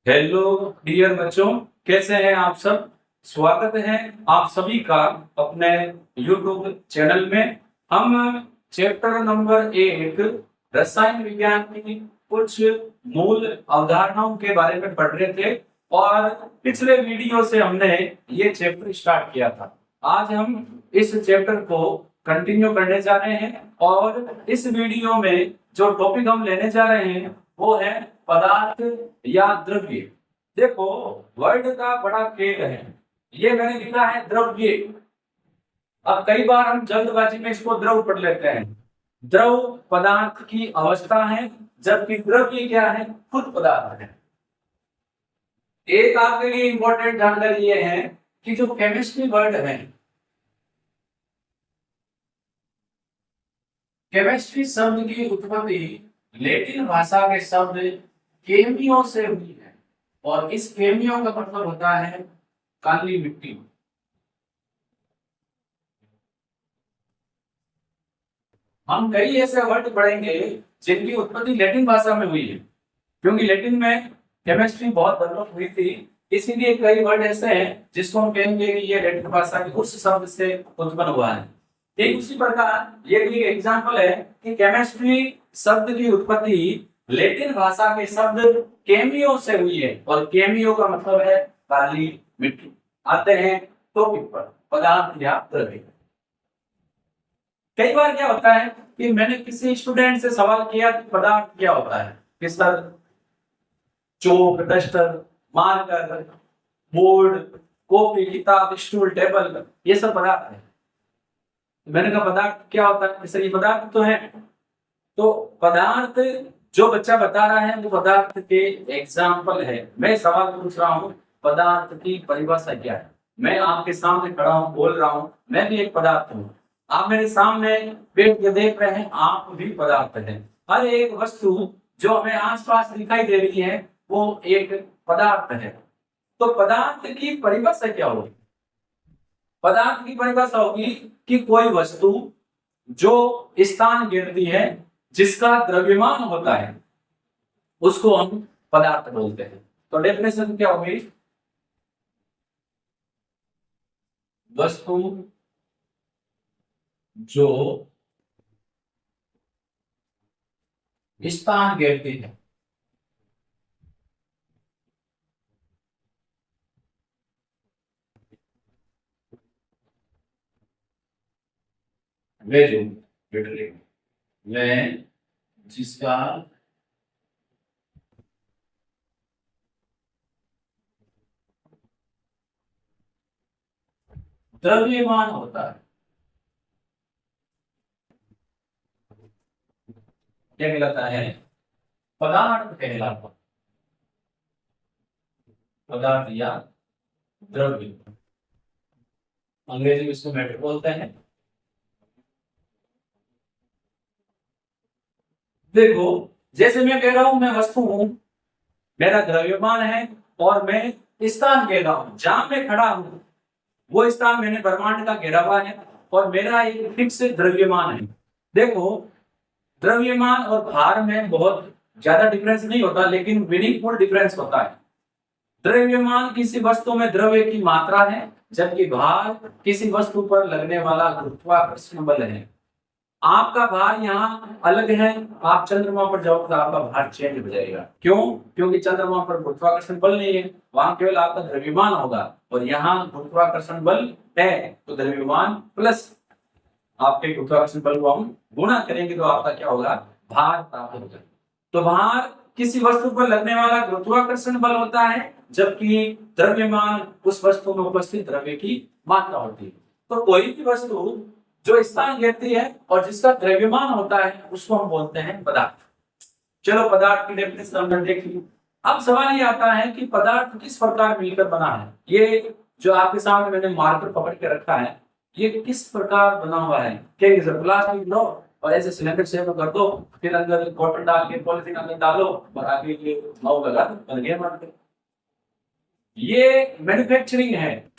Hello dear बच्चों, कैसे हैं आप सब। स्वागत है आप सभी का अपने YouTube चैनल में। हम चैप्टर नंबर 1 रसायन विज्ञान की कुछ मूल अवधारणाओं के बारे में पढ़ रहे थे और पिछले वीडियो से हमने ये चैप्टर स्टार्ट किया था। आज हम इस चैप्टर को कंटिन्यू करने जा रहे हैं और इस वीडियो में जो टॉपिक हम लेने जा रहे हैं वो है पदार्थ या द्रव्य। देखो, वर्ड का बड़ा खेल है। ये मैंने लिखा है द्रव्य। अब कई बार हम जल्दबाजी में इसको द्रव पढ़ लेते हैं। द्रव पदार्थ की अवस्था है, जबकि द्रव्य क्या है? खुद पदार्थ है। एक आपके लिए इंपॉर्टेंट जानकारी ये है कि जो केमिस्ट्री वर्ड है, केमिस्ट्री शब्द की उत्पत्ति लैटिन भाषा के शब्द केमियो से हुई है और इस केमियो का मतलब होता है काली मिट्टी। हम कई ऐसे वर्ड पढ़ेंगे जिनकी उत्पत्ति लैटिन भाषा में हुई है, क्योंकि लैटिन में केमिस्ट्री बहुत डेवलप हुई थी। इसीलिए कई वर्ड ऐसे हैं जिसको हम कहेंगे कि ये लैटिन भाषा के उस शब्द से उत्पन्न हुआ है। ठीक उसी प्रकार ये भी एग्जांपल है कि केमिस्ट्री शब्द की उत्पत्ति लैटिन भाषा के शब्द केमियो से हुई है और केमियो का मतलब है काली मिट्टी। आते हैं टॉपिक पर, पदार्थ या द्रव्य। कई बार क्या होता है कि मैंने किसी स्टूडेंट से सवाल किया कि पदार्थ क्या होता है, कि सर चौक, डस्टर, मार्कर, बोर्ड, कॉपी, किताब, स्टूल, टेबल, ये सब पदार्थ है। मैंने कहा पदार्थ क्या होता है? सर ये पदार्थ तो है। तो पदार्थ जो बच्चा बता रहा है वो पदार्थ के एग्जाम्पल है। मैं सवाल पूछ रहा हूँ पदार्थ की परिभाषा क्या है। मैं आपके सामने खड़ा हूँ, बोल रहा हूँ, मैं भी एक पदार्थ हूँ। आप मेरे सामने बैठ के देख रहे हैं, आप भी पदार्थ हैं। हर एक वस्तु जो हमें आसपास दिखाई दे रही है वो एक पदार्थ है। तो पदार्थ की परिभाषा क्या होगी? पदार्थ की परिभाषा होगी कि कोई वस्तु जो स्थान घेरती है, जिसका द्रव्यमान होता है, उसको हम पदार्थ बोलते हैं। तो डेफिनेशन क्या होगी? वस्तु जो स्थान घेरती है, वे जो वह जिसका द्रव्यमान होता है, क्या कहलाता है? पदार्थ कहलाता है। पदार्थ या द्रव्य, अंग्रेजी में इसको मैटर बोलते हैं। देखो, जैसे मैं कह रहा हूं मैं वस्तु हूं, मेरा द्रव्यमान है और मैं स्थान कह रहा हूं, जहां मैं खड़ा हूं वो स्थान मैंने ब्रह्मांड का घेरा हुआ है और मेरा एक फिक्स द्रव्यमान है। देखो, द्रव्यमान और भार में बहुत ज्यादा डिफरेंस नहीं होता, लेकिन मीनिंगफुल डिफरेंस होता है। द्रव्यमान किसी वस्तु में द्रव्य की मात्रा है, जबकि भार किसी वस्तु पर लगने वाला गुरुत्वाकर्षण बल है। आपका भार यहाँ अलग है, आप चंद्रमा पर जाओ तो आपका भार चेंज हो जाएगा। क्यों? क्योंकि चंद्रमा पर गुरुत्वाकर्षण बल नहीं है, वहां केवल आपका द्रव्यमान होगा, और यहाँ गुरुत्वाकर्षण बल है तो द्रव्यमान प्लस आपके गुरुत्वाकर्षण बल को हम गुणा करेंगे तो आपका क्या होगा? भार प्राप्त होगा। तो भार किसी वस्तु पर लगने वाला गुरुत्वाकर्षण बल होता है, जबकि द्रव्यमान उस वस्तु में उपस्थित द्रव्य की मात्रा होती है। तो कोई भी वस्तु जो स्थान घेरती है और जिसका द्रव्यमान होता है उसको हम बोलते हैं पदार्थ। चलो, पदार्थ की डेफिनेशन हमने देख ली। अब सवाल ये आता है कि पदार्थ किस प्रकार मिलकर बना है। ये जो आपके सामने मैंने मार्कर पकड़ के रखा है, ये किस प्रकार बना हुआ है? प्लास्टिक लो और ऐसे सिलेंडर शेप में कर दो, फिर अंदर कॉटन डाल के पॉलिथीन अंदर डालो और आगे ये माउ लगा दो, बन गया मार्कर। ये मैन्युफैक्चरिंग है।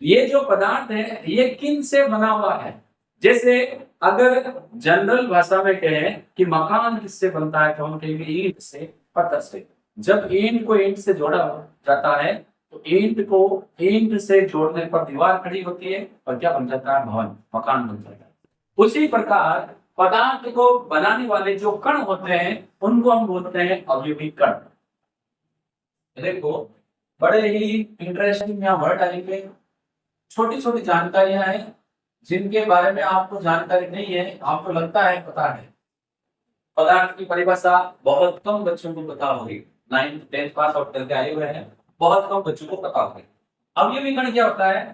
ये जो पदार्थ है ये किन से बना हुआ है? जैसे अगर जनरल भाषा में कहें कि मकान किससे बनता है तो हम कहेंगे ईंट से, पत्थर से। जब ईंट को ईंट से जोड़ा जाता है तो ईंट को ईंट से जोड़ने पर दीवार खड़ी होती है और क्या बन जाता है, भवन, मकान बन जाता है। उसी प्रकार पदार्थ को बनाने वाले जो कण होते हैं उनको हम बोलते हैं अवयवी कण। देखो बड़े ही इंटरेस्टिंग यहाँ वर्ड आएंगे, छोटी छोटी जानकारियां हैं जिनके बारे में आपको जानकारी नहीं है, आपको लगता है पता है। पदार्थ की परिभाषा बहुत कम बच्चों को पता होगी, 9th 10th पास आउट करके आए हुए हैं, बहुत कम बच्चों को पता होगी। अब ये विकर्ण क्या होता है,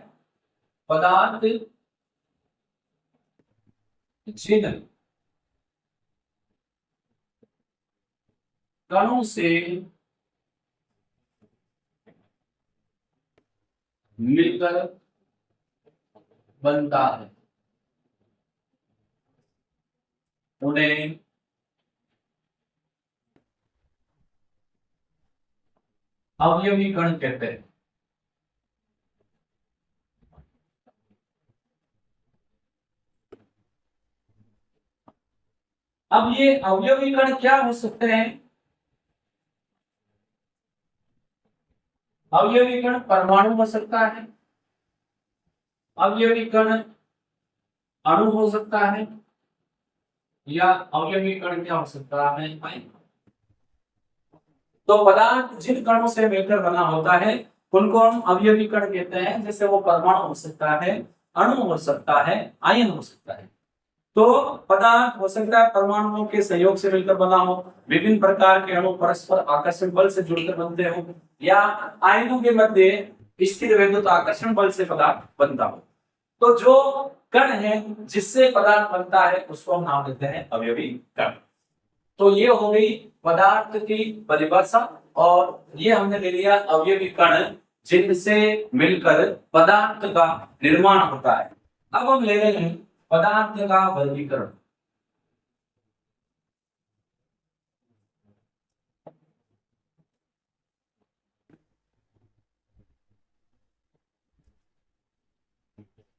पदार्थ जिन कणों से मिलकर बनता है उन्हें अवयवी कण कहते हैं। अब ये अवयवी कण क्या हो सकते हैं, अवयवी कण परमाणु हो सकता है, अवयवी कण अणु हो सकता है, या अवयवी कण क्या हो सकता है, तो पदार्थ जिन कणों से मिलकर बना होता है उनको हम अवयवी कण कहते हैं। जैसे वो परमाणु हो सकता है, अणु हो सकता है, आयन हो सकता है। तो पदार्थ हो सकता है परमाणुओं के सहयोग से मिलकर बना हो, विभिन्न प्रकार के अणु परस्पर आकर्षण बल से जुड़कर बनते हो, या आयनों के मध्य स्थिर विद्युत आकर्षण बल से पदार्थ बनता हो। तो जो कण है जिससे पदार्थ बनता है उसको हम नाम देते हैं अवयवी कण। तो ये हो गई पदार्थ की परिभाषा, और ये हमने ले लिया अवयवी कण जिनसे मिलकर पदार्थ का निर्माण होता है। अब हम ले रहे हैं पदार्थ का वर्गीकरण।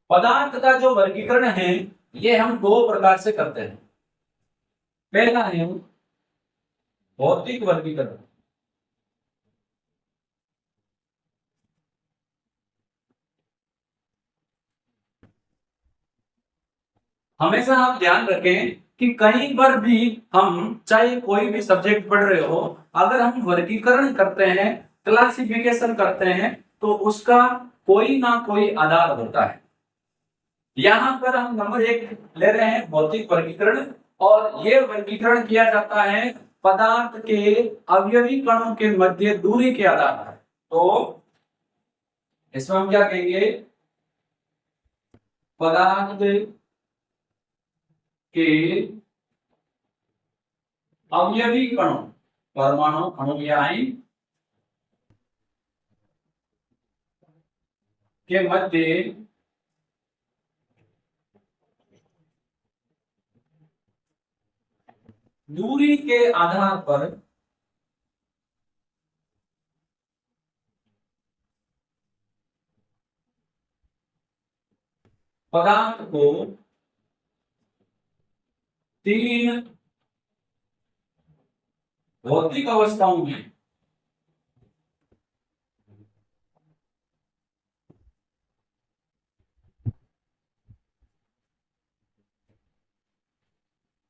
पदार्थ का जो वर्गीकरण है ये हम दो प्रकार से करते हैं। पहला है भौतिक वर्गीकरण। हमेशा आप ध्यान रखें कि कहीं पर भी हम चाहे कोई भी सब्जेक्ट पढ़ रहे हो, अगर हम वर्गीकरण करते हैं, क्लासिफिकेशन करते हैं, तो उसका कोई ना कोई आधार होता है। यहां पर हम नंबर 1 ले रहे हैं भौतिक वर्गीकरण, और यह वर्गीकरण किया जाता है पदार्थ के अवयवी कणों के मध्य दूरी के आधार पर। तो इसमें हम क्या कहेंगे, पदार्थ के अवयवी कणों, परमाणु, अणु या आयन के मध्य दूरी के आधार पर पदार्थ को 3 भौतिक अवस्थाओं में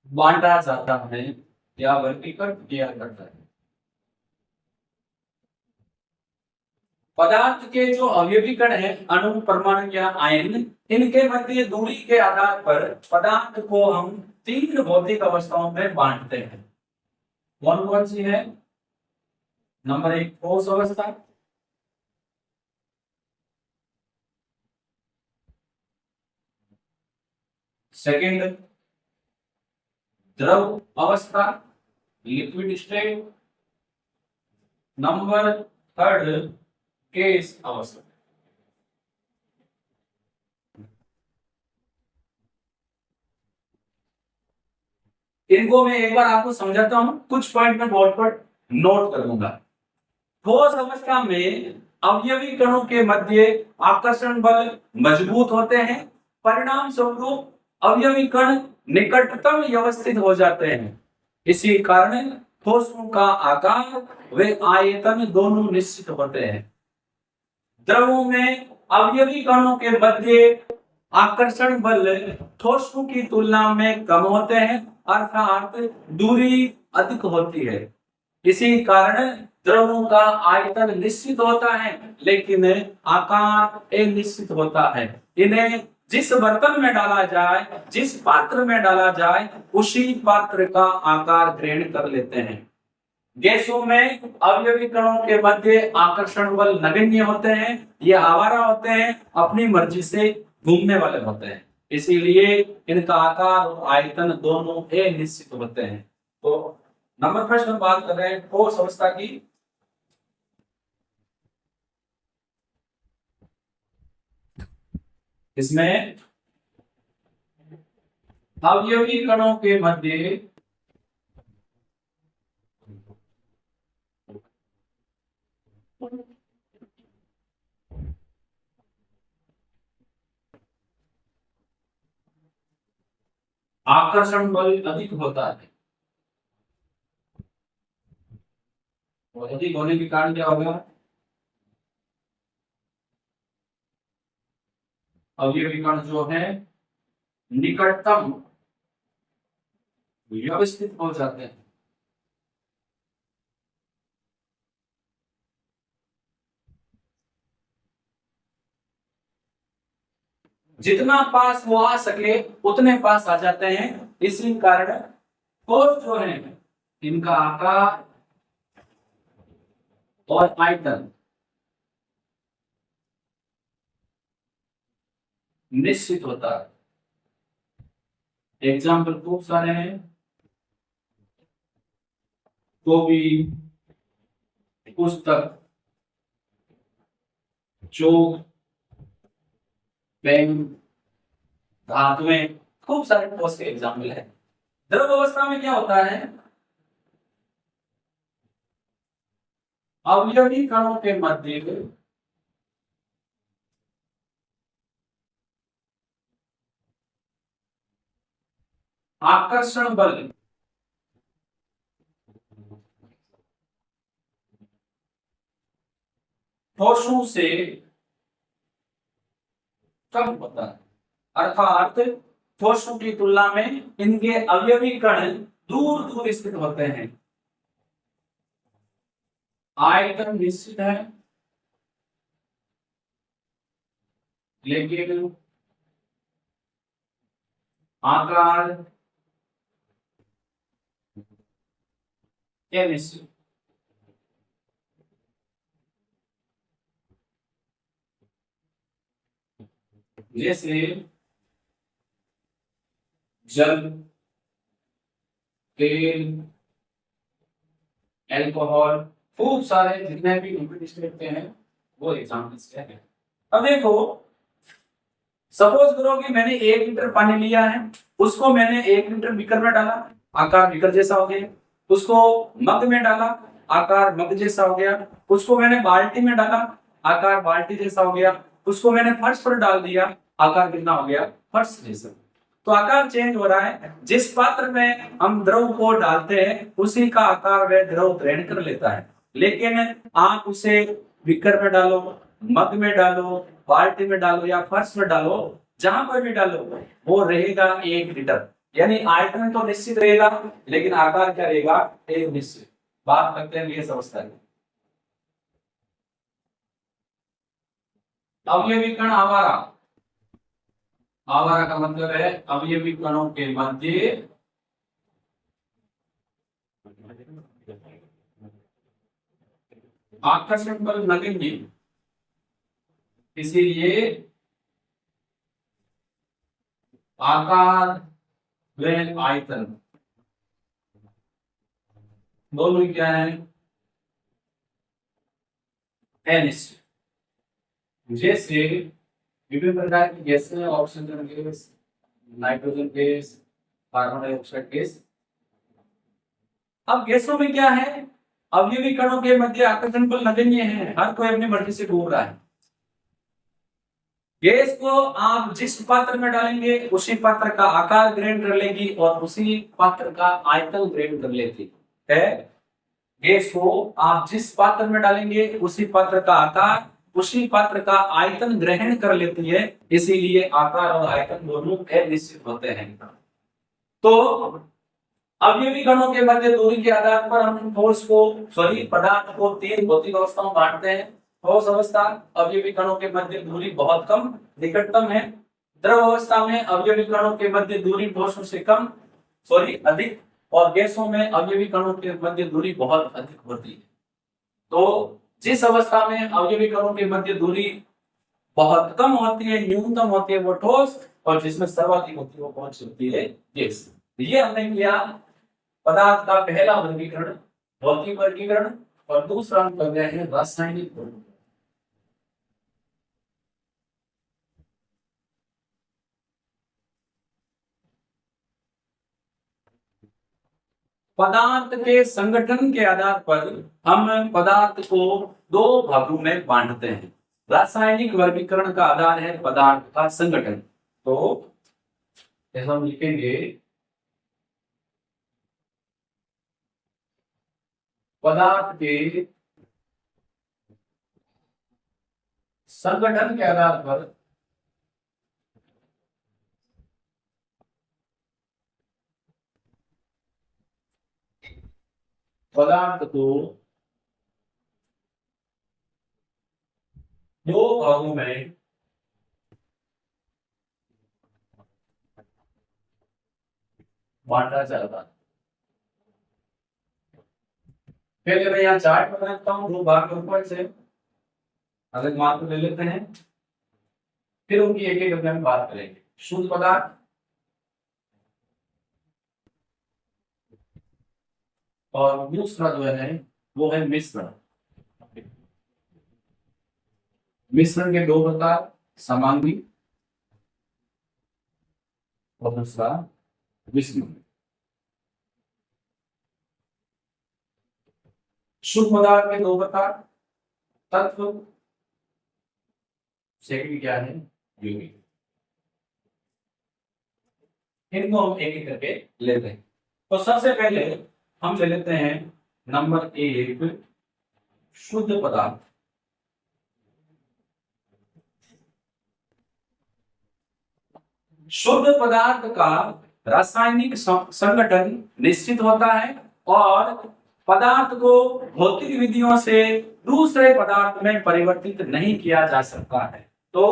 बांटा जाता है या वर्गीकृत किया जाता है। पदार्थ के जो अवयवी कण है, अणु, परमाणु या आयन, इनके मध्य दूरी के आधार पर पदार्थ को हम 3 भौतिक अवस्थाओं में बांटते हैं। कौन कौन सी है, नंबर 1 ठोस अवस्था, सेकंड द्रव अवस्था, लिक्विड स्टेट, नंबर 3 गैस अवस्था। इनको मैं एक बार आपको समझाता हूं, कुछ पॉइंट में बोर्ड पर नोट कर दूंगा। ठोस अवस्था में अवयवी कणों के मध्य आकर्षण बल मजबूत होते हैं, परिणाम स्वरूप अवयवी कण निकटतम व्यवस्थित हो जाते हैं। इसी कारण ठोसों का आकार व आयतन दोनों निश्चित होते हैं। द्रवों में अवयवी कणों के मध्य आकर्षण बल ठोसों की तुलना में कम होते हैं, अर्थात दूरी अधिक होती है। इसी कारण द्रवों का आयतन निश्चित होता है लेकिन आकार अनिश्चित होता है। इन्हें जिस बर्तन में डाला जाए, जिस पात्र में डाला जाए, उसी पात्र का आकार ग्रहण कर लेते हैं। गैसों में अवयवी कणों के मध्य आकर्षण बल नगण्य होते हैं, ये आवारा होते हैं, अपनी मर्जी से घूमने वाले होते हैं, इसीलिए इनका आकार और आयतन दोनों अनिश्चित होते हैं। तो नंबर फर्स्ट हम बात कर रहे हैं ठोस अवस्था की। इसमें अवयवी कणों के मध्य आकर्षण बल अधिक होता है, और अधिक होने के कारण क्या होगा, अवयवी कण जो है निकटतम व्यवस्थित हो जाते हैं। जितना पास वो आ सके उतने पास आ जाते हैं। इसी कारण ठोस जो है इनका आकार और आयतन निश्चित होता है। एग्जाम्पल खूब सारे हैं, गोभी, पुस्तक, चोक, पेन, धातुएं, खूब सारे ठोस के एग्जाम्पल है। द्रव अवस्था में क्या होता है, अवयवी कणों के मध्य आकर्षण बल ठोसों से कम होता है, अर्थात ठोसों की तुलना में इनके अवयवी कण दूर दूर स्थित होते हैं। आयतन निश्चित है लेकिन आकार अनिश्चित। जैसे जल, तेल, एल्कोहल, खूब सारे जितने भी इंग्रेडिएंट्स हैं वो एग्जाम्पल्स हैं। अब देखो, सपोज करो कि मैंने 1 लीटर पानी लिया है, उसको मैंने 1 लीटर बीकर में डाला, आकार बीकर जैसा हो गया। उसको मग में डाला, आकार मग जैसा हो गया। उसको मैंने बाल्टी में डाला, आकार बाल्टी जैसा हो गया। उसको मैंने फर्श पर डाल दिया, आकार कितना हो गया, फर्श जैसा। तो आकार चेंज हो रहा है। जिस पात्र में हम द्रव को डालते हैं उसी का आकार वह द्रव ग्रहण कर लेता है, लेकिन आप उसे बीकर में डालो, मग में डालो, बाल्टी में डालो या फर्श में डालो, जहां पर भी डालो वो रहेगा 1 लीटर। यानी आयतन तो निश्चित रहेगा लेकिन आकार क्या रहेगा, एक निश्चित। बात करते हैं ये समझता है। अवयवी कण आवारा, आवारा का मतलब है अवयवी कणों के मध्य आकर्षण बल नगण्य, इसीलिए आकार व आयतन दोनों क्या है, अनिश्चित। जैसे विभिन्न प्रकार की गैस में oxygen gas, nitrogen gas, carbon dioxide gas. अब गैसों में क्या है, अवयवी कणों के मध्य आकर्षण बल नगण्य है, हर कोई अपनी मर्जी से घूम रहा है। गैस को आप जिस पात्र में डालेंगे उसी पात्र का आकार ग्रहण कर लेगी और उसी पात्र का आयतन ग्रहण कर लेती है। गैस को आप जिस पात्र में डालेंगे उसी पात्र का आकार उसी पात्र का आयतन ग्रहण कर लेती है, इसीलिए आकार और आयतन दोनों निश्चित होते हैं। तो अवयवी कणों के मध्य दूरी के आधार पर हम ठोस को सॉरी पदार्थ को तीन भौतिक अवस्थाओं में बांटते हैं। ठोस अवस्था अवयवी कणों के मध्य दूरी बहुत कम निकटतम है। द्रव अवस्था में अवयवी कणों के मध्य दूरी ठोसों से कम सॉरी अधिक, और गैसों में अवयवी कणों के मध्य दूरी बहुत अधिक होती है। तो जिस अवस्था में अवयवी कणों के मध्य दूरी बहुत कम होती है, न्यूनतम होती है, वो ठोस, और जिसमें सर्वाधिक होती है वो कौन सी होती है? गैस। ये हमने किया पदार्थ का पहला वर्गीकरण, भौतिक वर्गीकरण, और दूसरा हम कर रहे हैं रासायनिक वर्गीकरण। पदार्थ के संगठन के आधार पर हम पदार्थ को दो भागों में बांटते हैं। रासायनिक वर्गीकरण का आधार है पदार्थ का संगठन। तो ऐसा हम लिखेंगे पदार्थ के संगठन के आधार पर पदार्थ को दो भागों में बांटा जाता है। पहले मैं यहाँ चार्ट बनाता हूँ दो भाग के ऊपर से अलग मार्क ले लेते हैं, फिर उनकी एक एक करके हम बात करेंगे। शुद्ध पदार्थ और दूसरा जो है वो है मिश्रण। मिश्रण के दो प्रकार, समांगी और दूसरा विषम। शुद्ध पदार्थ के दो प्रकार, तत्व, सेकंड क्या है? यौगिक। इनको हम एक एक करके लेते हैं। तो सबसे पहले हम ले लेते हैं नंबर एक, शुद्ध पदार्थ। शुद्ध पदार्थ का रासायनिक संगठन निश्चित होता है और पदार्थ को भौतिक विधियों से दूसरे पदार्थ में परिवर्तित नहीं किया जा सकता है। तो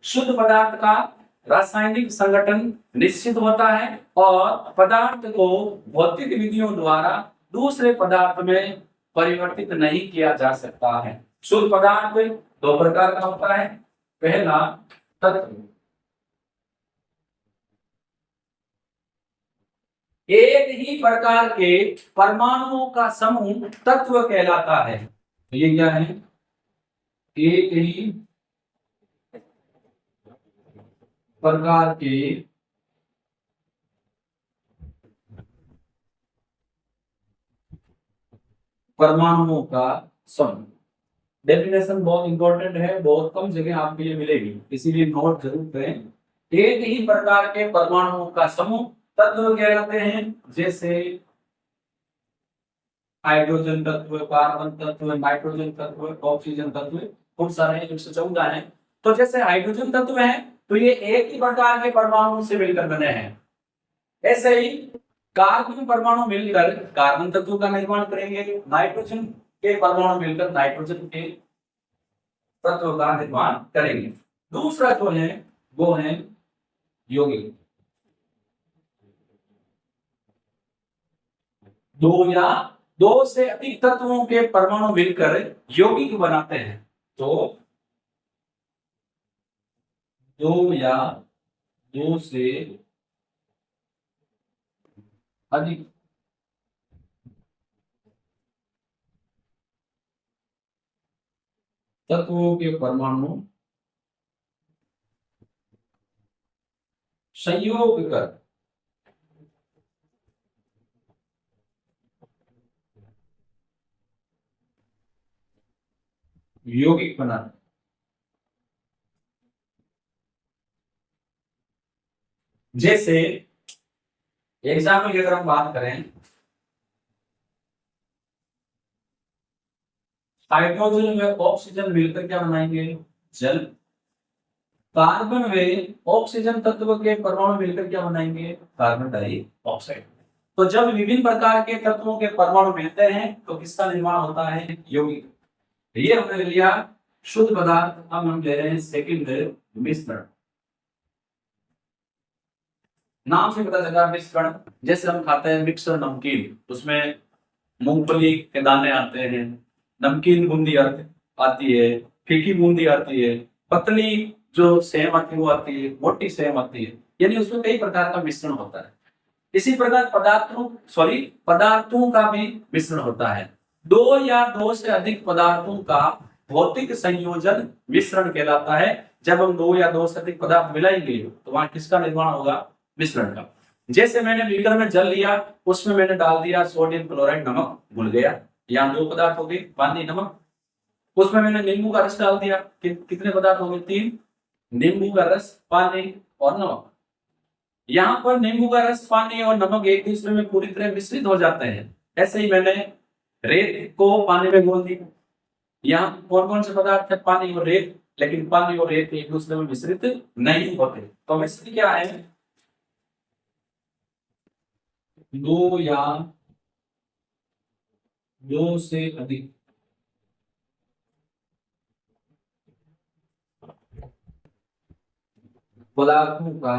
शुद्ध पदार्थ का रासायनिक संगठन निश्चित होता है और पदार्थ को भौतिक विधियों द्वारा दूसरे पदार्थ में परिवर्तित नहीं किया जा सकता है। शुद्ध पदार्थ दो प्रकार का होता है। पहला तत्व, एक ही प्रकार के परमाणुओं का समूह तत्व कहलाता है। तो ये क्या है? एक ही प्रकार के परमाणुओं का समूह। डेफिनेशन बहुत इंपॉर्टेंट है, बहुत कम जगह आपके लिए मिलेगी, इसीलिए नोट जरूर करें। एक ही प्रकार के परमाणुओं का समूह तत्व कहलाते हैं। जैसे हाइड्रोजन तत्व, कार्बन तत्व, नाइट्रोजन तत्व, ऑक्सीजन तत्व, खूब सारे 114 हैं। तो जैसे हाइड्रोजन तत्व है तो ये एक ही प्रकार के परमाणुओं से मिलकर बने हैं। ऐसे ही कार्बन परमाणु मिलकर कार्बन तत्व का निर्माण करेंगे, नाइट्रोजन के परमाणु मिलकर नाइट्रोजन के तत्व का निर्माण करेंगे। दूसरा जो है वो है यौगिक। दो या दो से अधिक तत्वों के परमाणु मिलकर यौगिक बनाते हैं। तो दो या दो से अधिक तत्वों के परमाणु संयोग कर यौगिक बनाते। जैसे एग्जाम्पल की अगर हम बात करें हाइड्रोजन व ऑक्सीजन मिलकर क्या बनाएंगे? जल। कार्बन व ऑक्सीजन तत्व के परमाणु मिलकर क्या बनाएंगे? Carbon dioxide. तो जब विभिन्न प्रकार के तत्वों के परमाणु मिलते हैं तो किसका निर्माण होता है? यौगिक। ये हमने ले लिया शुद्ध पदार्थ। अब हम ले रहे हैं सेकंड, मिश्रण। नाम से पता चला मिश्रण। जैसे हम खाते हैं मिक्सर नमकीन, उसमें मूंगफली के दाने आते हैं, नमकीन बूंदी आती है, फीकी बूंदी आती है, पतली जो सेम आती है वो आती है, मोटी सेम आती है, यानी उसमें कई प्रकार का मिश्रण होता है। इसी प्रकार पदार्थों का भी मिश्रण होता है। दो या दो से अधिक पदार्थों का भौतिक संयोजन मिश्रण कहलाता है। जब हम दो या दो से अधिक पदार्थ मिलाएंगे तो वहां किसका निर्माण होगा? मिश्रण का। जैसे मैंने बीकर में जल लिया, उसमें मैंने डाल दिया सोडियम क्लोराइड, नमक घुल गया। यहाँ दो पदार्थ हो गए, पानी नमक। उसमें मैंने नींबू का रस डाल दिया, कितने पदार्थ हो गए? तीन। नींबू का रस, पानी और नमक। यहाँ पर नींबू का रस, पानी और नमक एक दूसरे में पूरी तरह मिश्रित हो जाते हैं। ऐसे ही मैंने रेत को पानी में घोल दिया। यहाँ कौन कौन से पदार्थ है? पानी और रेत। लेकिन पानी और रेत एक दूसरे में मिश्रित नहीं होते। तो मिश्रित क्या है? दो या दो से अधिक पदार्थों का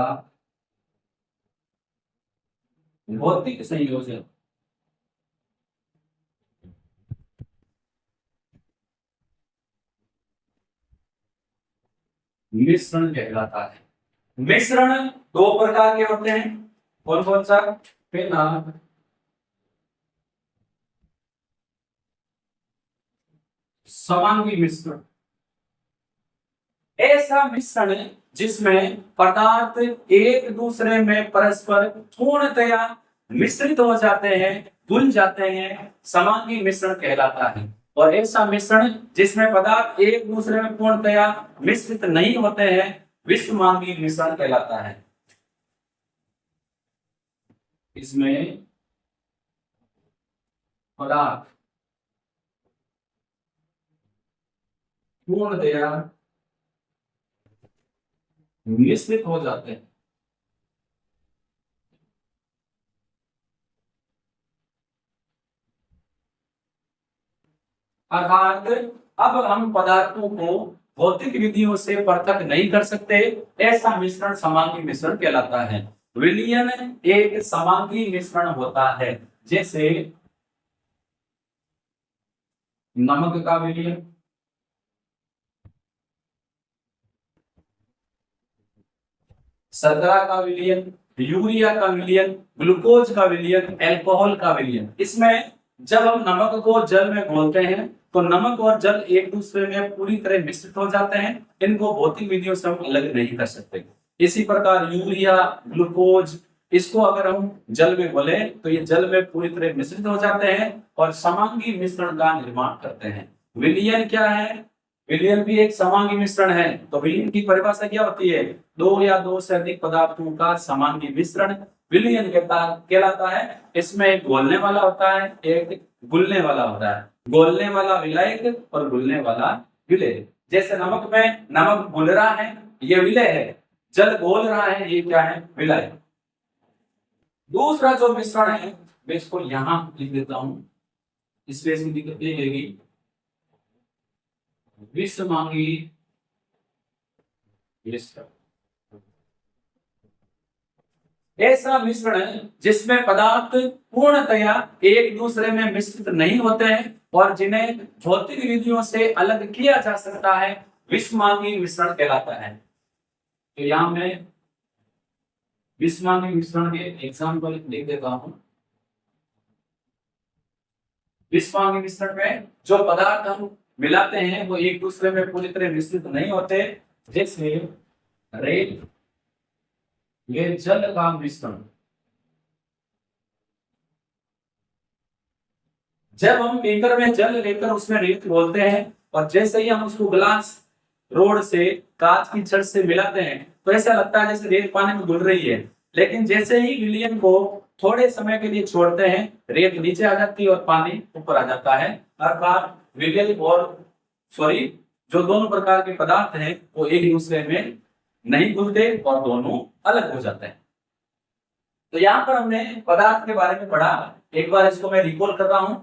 भौतिक संयोजन मिश्रण कहलाता है। मिश्रण दो प्रकार के होते हैं। कौन कौन सा? पहला, समांगी मिश्रण। ऐसा मिश्रण जिसमें पदार्थ एक दूसरे में परस्पर पूर्णतया मिश्रित हो जाते हैं, घुल जाते हैं, समांगी मिश्रण कहलाता है। और ऐसा मिश्रण जिसमें पदार्थ एक दूसरे में पूर्णतया मिश्रित नहीं होते हैं, विषमांगी मिश्रण कहलाता है। इसमें पदार्थ पूर्णतया मिश्रित हो जाते हैं। अर्थात अब हम पदार्थों को भौतिक विधियों से पृथक नहीं कर सकते। ऐसा मिश्रण समांगी मिश्रण कहलाता है। विलयन एक समांगी मिश्रण होता है। जैसे नमक का विलयन, शर्करा का विलयन, यूरिया का विलयन, ग्लूकोज का विलयन, अल्कोहल का विलयन। इसमें जब हम नमक को जल में घोलते हैं तो नमक और जल एक दूसरे में पूरी तरह मिश्रित हो जाते हैं। इनको भौतिक विधियों से हम अलग नहीं कर सकते। इसी प्रकार यूरिया, ग्लूकोज, इसको अगर हम जल में घोले तो ये जल में पूरी तरह मिश्रित हो जाते हैं और समांगी मिश्रण का निर्माण करते हैं। विलयन क्या है? विलयन भी एक समांगी मिश्रण है। तो विलयन की परिभाषा क्या होती है? दो या दो से अधिक पदार्थों का समांगी मिश्रण विलयन कहलाता है। इसमें एक घोलने वाला होता है, एक घुलने वाला होता है। घोलने वाला विलायक और घुलने वाला विलेय। जैसे नमक में नमक घुल रहा है, ये विलेय है। जल घोल रहा है, ये क्या है? विलायक। दूसरा जो मिश्रण है मैं इसको यहां लिख देता हूं, इसलिए इसकी दिक्कत ये रहेगी, विषमांगी मिश्रण। ऐसा मिश्रण जिसमें पदार्थ पूर्णतया एक दूसरे में मिश्रित नहीं होते हैं और जिन्हें भौतिक विधियों से अलग किया जा सकता है, विषमांगी मिश्रण कहलाता है। तो यहां मैं विषमांगी मिश्रण के एग्जाम्पल लिख देता हूं। विषमांगी मिश्रण में जो पदार्थ हम मिलाते हैं वो एक दूसरे में पूरी तरह मिश्रित नहीं होते। जैसे रेत, ये जल का मिश्रण। जब हम बीकर में जल लेकर उसमें रेत घोलते हैं और जैसे ही हम उसको ग्लास, रोड से, कांच की छड़ से मिलाते हैं तो ऐसा लगता है जैसे रेत पानी में घुल रही है। लेकिन जैसे ही विलयन को थोड़े समय के लिए छोड़ते हैं, रेत नीचे आ जाती है और पानी ऊपर आ जाता है। अर्थात रियल और सॉरी जो दोनों प्रकार के पदार्थ हैं वो एक दूसरे में नहीं घुलते और दोनों अलग हो जाते हैं। तो यहाँ पर हमने पदार्थ के बारे में पढ़ा, एक बार इसको मैं रिकॉल कर रहा हूं।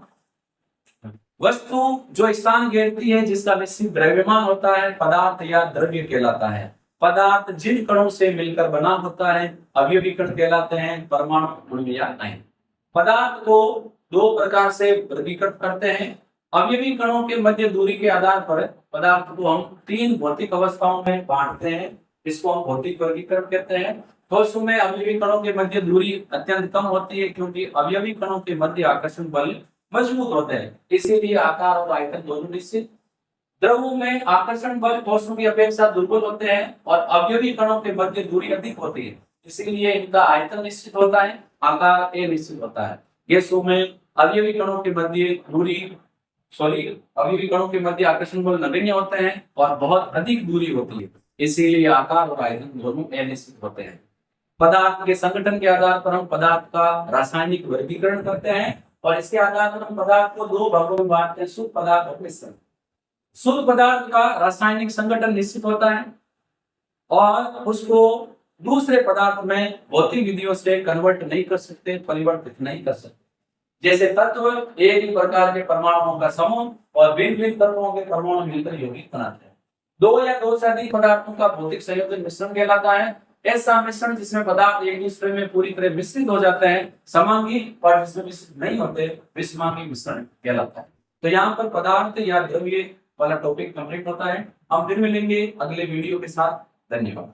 वस्तु जो स्थान घेरती है जिसका निश्चित द्रव्यमान होता है पदार्थ या द्रव्य कहलाता है। पदार्थ जिन कणों से मिलकर बना होता है अवयवी कण कहलाते हैं, परमाणु अणु या नहीं। पदार्थ को दो प्रकार से वर्गीकृत करते हैं। अवयवी कणों के मध्य दूरी के आधार पर पदार्थ को हम तीन भौतिक अवस्थाओं में बांटते हैं, इसको हम भौतिक वर्गीकरण कहते हैं। ठोस में अवयवी कणों के मध्य दूरी अत्यंत कम होती है क्योंकि अवयवी कणों के मध्य आकर्षण बल मजबूत होते हैं, इसीलिए आकार और आयतन दोनों निश्चित। द्रवों में आकर्षण बल ठोसों की अपेक्षा दुर्बल होते हैं और अवयवी कणों के मध्य दूरी अधिक होती है, इसीलिए इनका आयतन निश्चित होता है, आकार निश्चित होता है। गैसों में अवयवी कणों के मध्य अवयवी कणों के मध्य आकर्षण बल नगण्य होते हैं और बहुत अधिक दूरी होती है, इसीलिए आकार और आयतन दोनों अनिश्चित होते हैं। पदार्थ के संगठन के आधार पर हम पदार्थ का रासायनिक वर्गीकरण करते हैं और इसके आधार पर हम पदार्थ को दो भागों में बांटते हैं, शुद्ध पदार्थ और मिश्रण। शुद्ध पदार्थ का रासायनिक संगठन निश्चित होता है और उसको दूसरे पदार्थ में भौतिक विधियों से कन्वर्ट नहीं कर सकते, परिवर्तित नहीं कर सकते। जैसे तत्व एक ही प्रकार के परमाणुओं का समूह और भिन्न भिन्न तत्वों के परमाणु मिलकर यौगिक बनाते हैं। दो या दो से अधिक पदार्थों का भौतिक संयोजन मिश्रण कहलाता है। ऐसा मिश्रण जिसमें पदार्थ एक दूसरे में पूरी तरह मिश्रित हो जाते हैं समांगी, और जिसमें मिश्रित नहीं होते विषमांगी मिश्रण कहलाता है। तो यहाँ पर पदार्थ या द्रव्य वाला टॉपिक कंप्लीट होता है। हम फिर मिलेंगे अगले वीडियो के साथ। धन्यवाद।